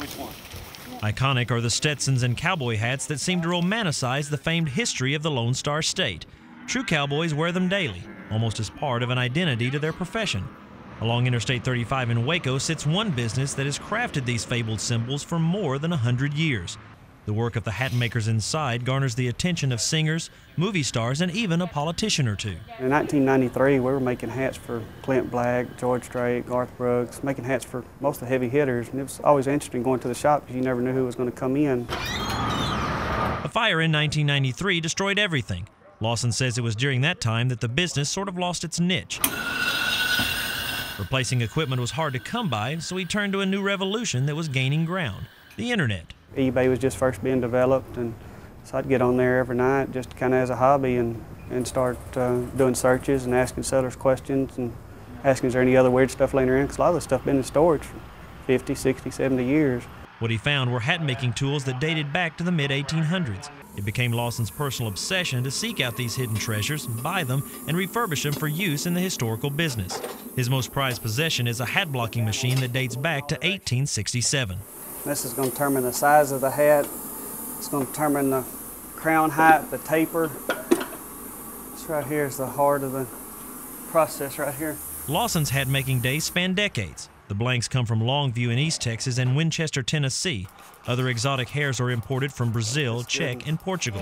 Which one? Iconic are the Stetsons and cowboy hats that seem to romanticize the famed history of the Lone Star State. True cowboys wear them daily, almost as part of an identity to their profession. Along Interstate 35 in Waco sits one business that has crafted these fabled symbols for more than 100 years. The work of the hat makers inside garners the attention of singers, movie stars, and even a politician or two. In 1993, we were making hats for Clint Black, George Strait, Garth Brooks, making hats for most of the heavy hitters. And it was always interesting going to the shop because you never knew who was going to come in. A fire in 1993 destroyed everything. Lawson says it was during that time that the business sort of lost its niche. Replacing equipment was hard to come by, so he turned to a new revolution that was gaining ground: the internet. eBay was just first being developed, and so I'd get on there every night just kind of as a hobby and start doing searches and asking sellers questions and asking is there any other weird stuff laying around, because a lot of this stuff been in storage for 50, 60, 70 years. What he found were hat-making tools that dated back to the mid-1800s. It became Lawson's personal obsession to seek out these hidden treasures, buy them, and refurbish them for use in the historical business. His most prized possession is a hat-blocking machine that dates back to 1867. This is going to determine the size of the hat. It's going to determine the crown height, the taper. This right here is the heart of the process right here. Lawson's hat-making days span decades. The blanks come from Longview in East Texas and Winchester, Tennessee. Other exotic hairs are imported from Brazil, Czech, and Portugal.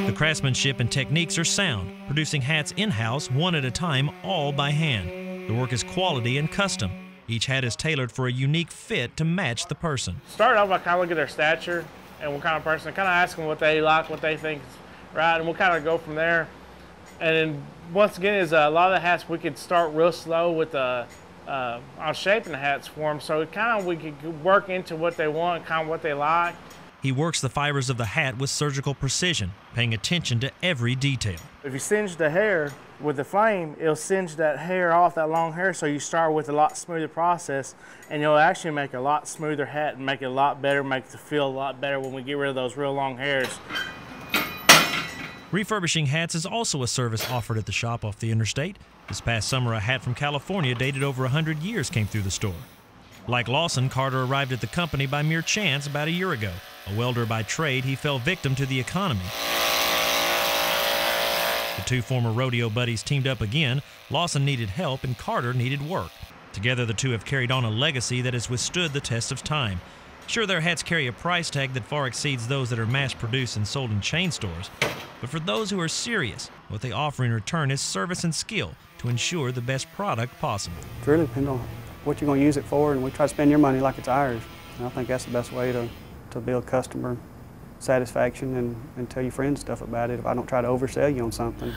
The craftsmanship and techniques are sound, producing hats in-house, one at a time, all by hand. The work is quality and custom. Each hat is tailored for a unique fit to match the person. Start off by kind of look at their stature and what kind of person, kind of ask them what they like, what they think is right, and we'll kind of go from there. And then once again, is a lot of the hats we could start real slow with on shaping the hats for them, so we could work into what they want, kind of what they like. He works the fibers of the hat with surgical precision, paying attention to every detail. If you singe the hair with the flame, it'll singe that hair off, that long hair, so you start with a lot smoother process, and you'll actually make a lot smoother hat and make it a lot better, make it feel a lot better when we get rid of those real long hairs. Refurbishing hats is also a service offered at the shop off the interstate. This past summer, a hat from California dated over 100 years came through the store. Like Lawson, Carter arrived at the company by mere chance about a year ago. A welder by trade, he fell victim to the economy. The two former rodeo buddies teamed up again. Lawson needed help and Carter needed work. Together, the two have carried on a legacy that has withstood the test of time. Sure, their hats carry a price tag that far exceeds those that are mass-produced and sold in chain stores. But for those who are serious, what they offer in return is service and skill to ensure the best product possible. It really depends on what you're going to use it for, and we try to spend your money like it's ours. And I think that's the best way to build customer satisfaction and tell your friends stuff about it if I don't try to oversell you on something.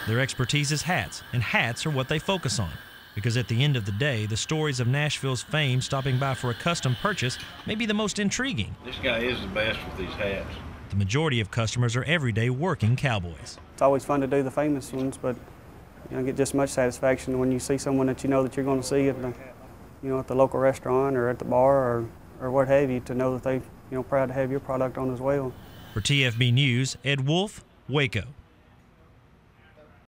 Their expertise is hats, and hats are what they focus on. Because at the end of the day, the stories of Nashville's fame stopping by for a custom purchase may be the most intriguing. This guy is the best with these hats. The majority of customers are everyday working cowboys. It's always fun to do the famous ones, but you don't get just as much satisfaction when you see someone that you know that you're going to see at the local restaurant or at the bar or what have you, to know that they proud to have your product on as well. For TFB News, Ed Wolf, Waco.